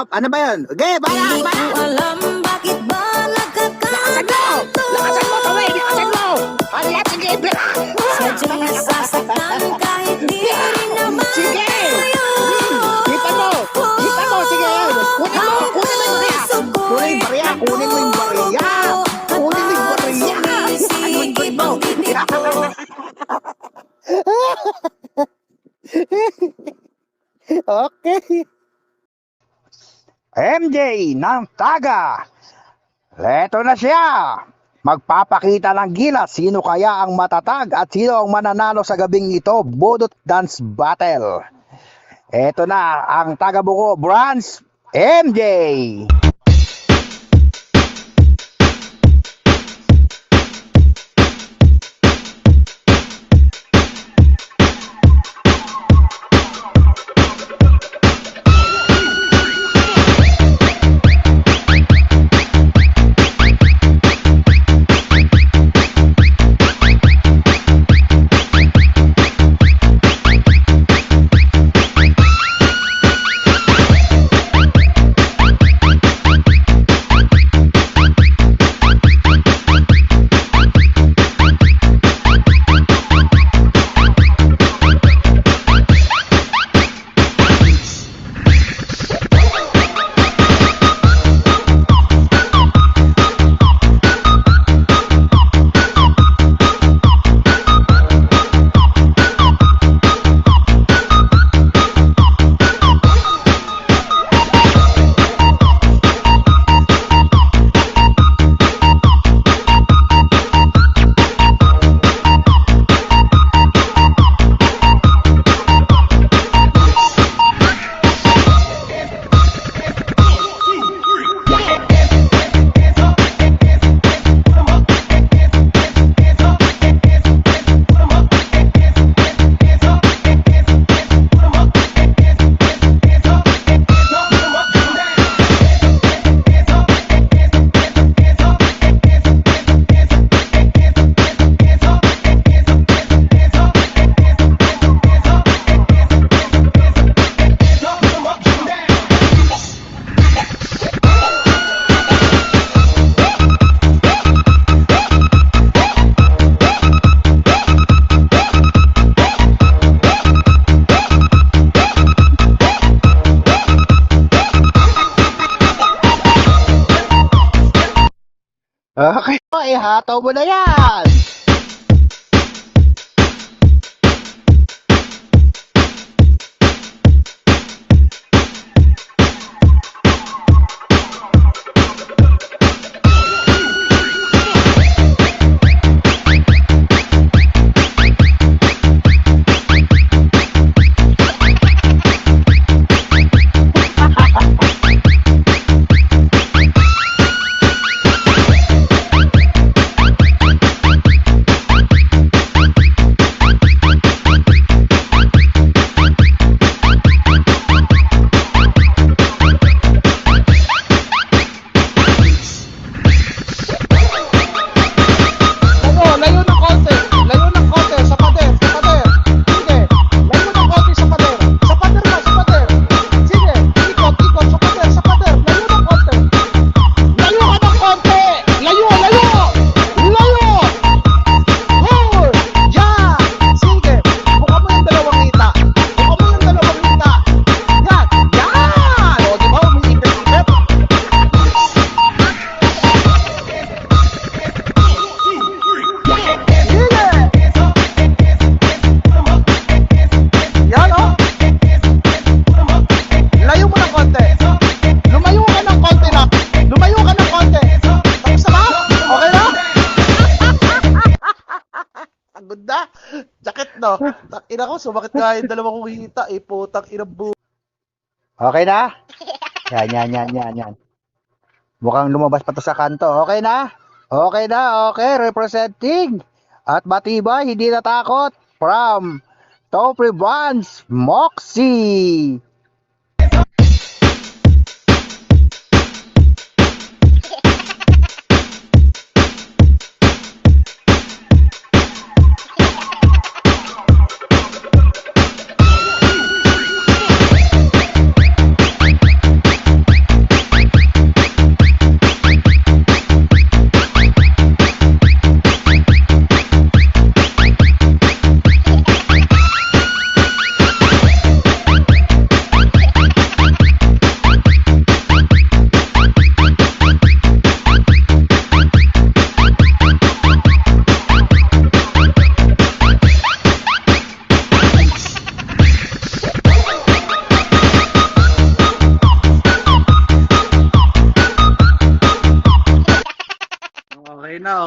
Oh, ano ba yun? Okay, bala! Alam bakit ba Lakasan mo! Lakasan mo, Tommy! Lakasan mo! Ano yan? Sige, bala! sadyang nasasaktan kahit di rin naman Sige! tayo. Hipan mo! Hipan mo! Sige! Kunin mo! Kunin mo yung barya! Kunin yung barya! Kunin mo yung barya! Kunin mo yung barya! Ano yung kunin mo? Okay. MJ ng Taga. Leto na siya. Magpapakita ng gilas sino kaya ang matatag at sino ang mananalo sa gabing ito. Budot Dance Battle. Eto na ang Tagabuko Branch, MJ. Okay, ihataw mo na yan! Sakit no. Ina ko, sumakit nga yung dalawa kong hita eh. Putang ina bu. Okay na? Yan. Mukhang lumabas pa to sa kanto. Okay na? Okay na, okay. Representing at matibay, hindi natakot. From Top Branch, Moxie.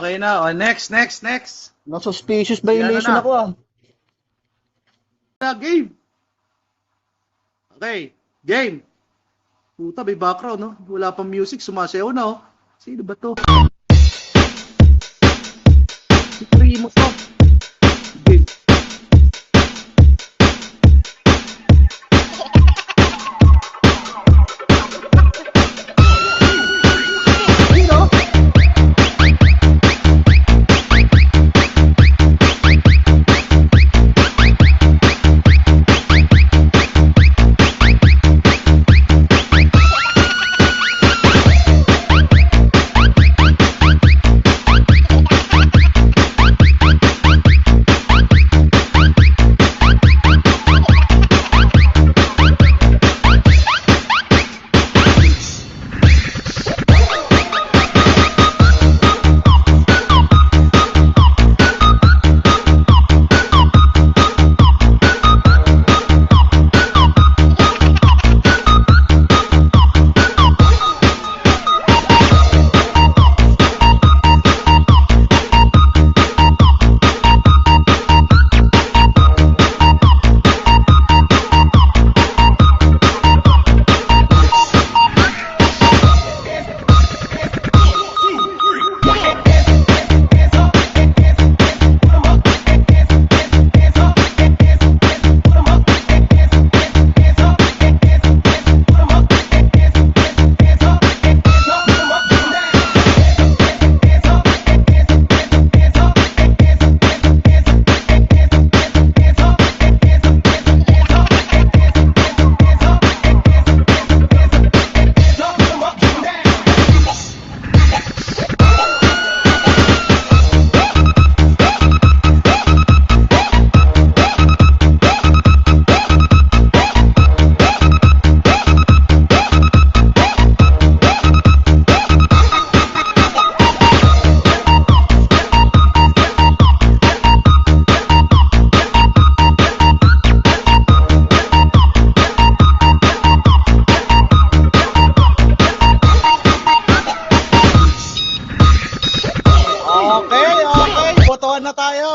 Okay na. O, next. Na-suspicious violation Yan na. ako ah. Game. Okay, game. Puta, may background, no? Wala pang music, sumasayaw na, oh. Sino ba to? Si Primo to. Game. Sino? Okay.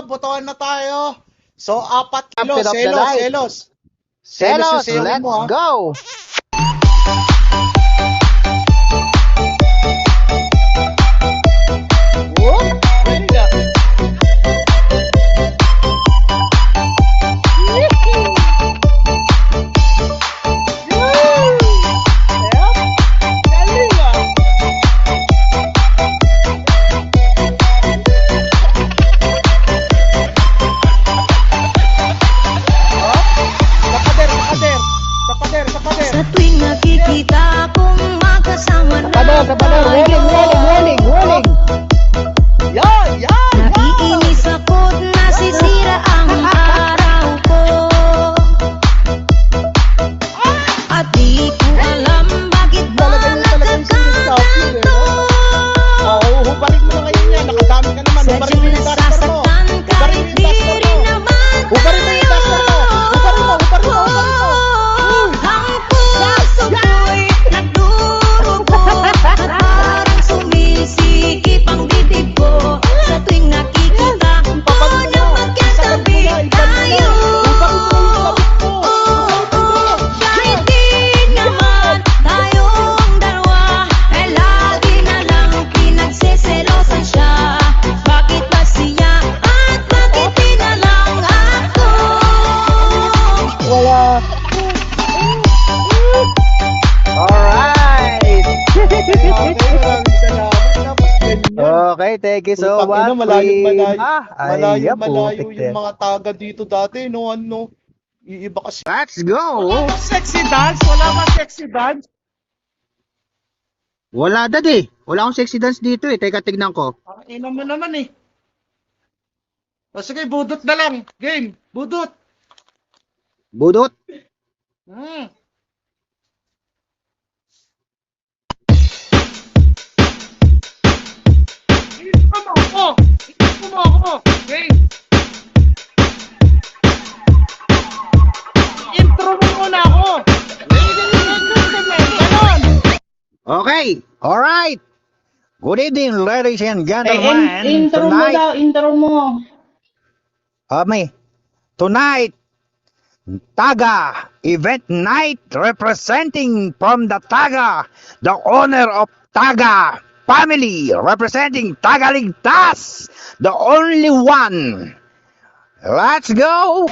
Botohan na tayo. So, 4 kilo. Captain of the night. Selos. Selos, yung let's mo, ha? go! Whoop! Ready na. Sa tuwing nakikita kong magkasama na Rolling! Yan! Naiinis ako't nasisira ang araw ko At di ko alam bakit ba nagkakaganto Hubarin mo na ngayon yan. Nakadami ka naman. Hubarin Sadyang mo yung duster mo. nasasaktan kahit di rin naman Hubarin mo yung duster mo. Hubarin mo. Ang puso ko'y nagdurugo At parang sumisikip ang dibdib ko Sa tuwing nakikita ko na magkatabi tayo Kahit di naman tayong dalawa Eh lagi na lang pinagseselosan siya Bakit ba siya at bakit di na lang ako Alright! Salamat. Okay, thank you so much. Malayo putik yung mga taga dito dati, no? Ano? Iiba kasi. Let's go! Wala bang sexy dance? Wala dad eh. Wala akong sexy dance dito eh. Teka, tignan ko. Ang ina mo naman eh. O sige, budot na lang. Game, budot. Budot. Intro mo ako. Game. Intro mo muna ako. Ladies and gentlemen, ganon. Okay. Alright. Good evening, ladies and Eh, gentlemen. intro mo daw, intro mo. Tonight, Taga event night representing from the Taga, the owner of Taga family, representing Tagaligtas, the only one. Let's go!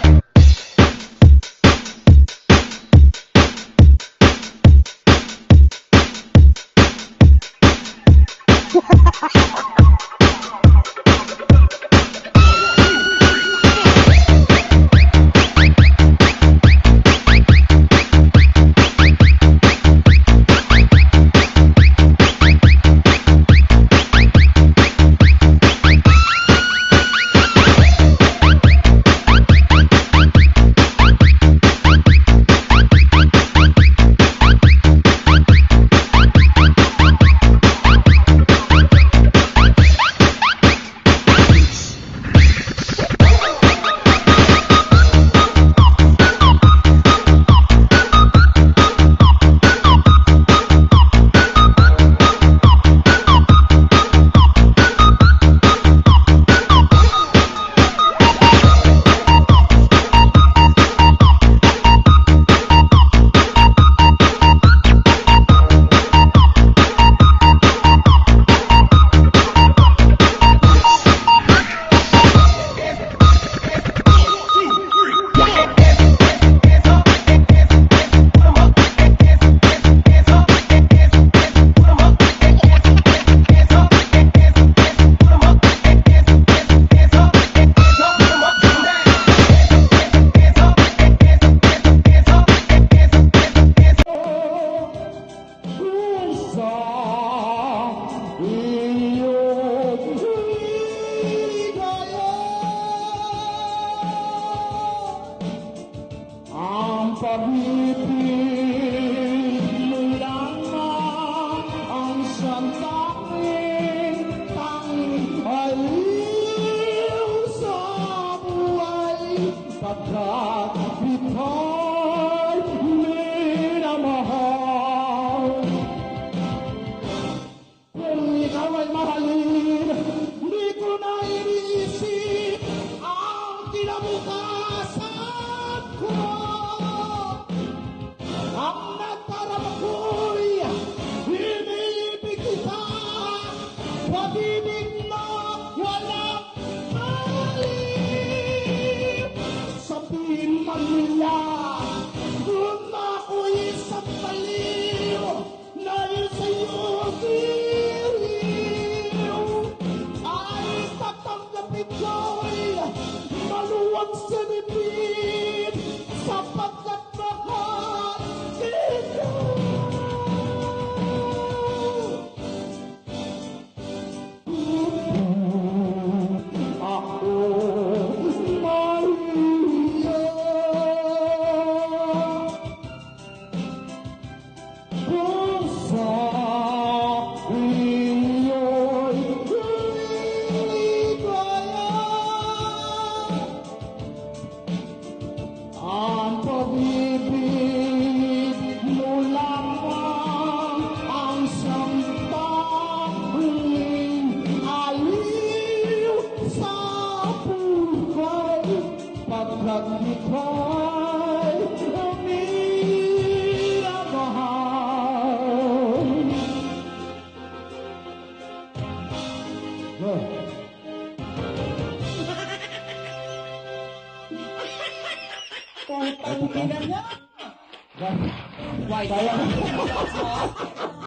Ang pag-ibig mo lamang ang siyang tanging aliw sa buhay, pagkat ika'y minamahal. Kung ikaw ay mahalin, di ko na iniisip ang kinabukasan ko. Ang nagdarama ko'y inibig kita, pag-ibig na walang mali. Sabihin man nila kung ako'y isang baliw, dahil sa'yo giliw, ay tatanggapin ko'y maluwag sa bibig, sapagkat mahal kita. Ako Maria, kung sa iyo'y ligaya, ang pag-ibig mo lamang ang siyang tanging aliw sa buhay, pagkat ika'y minamahal. Putang ina niya! White.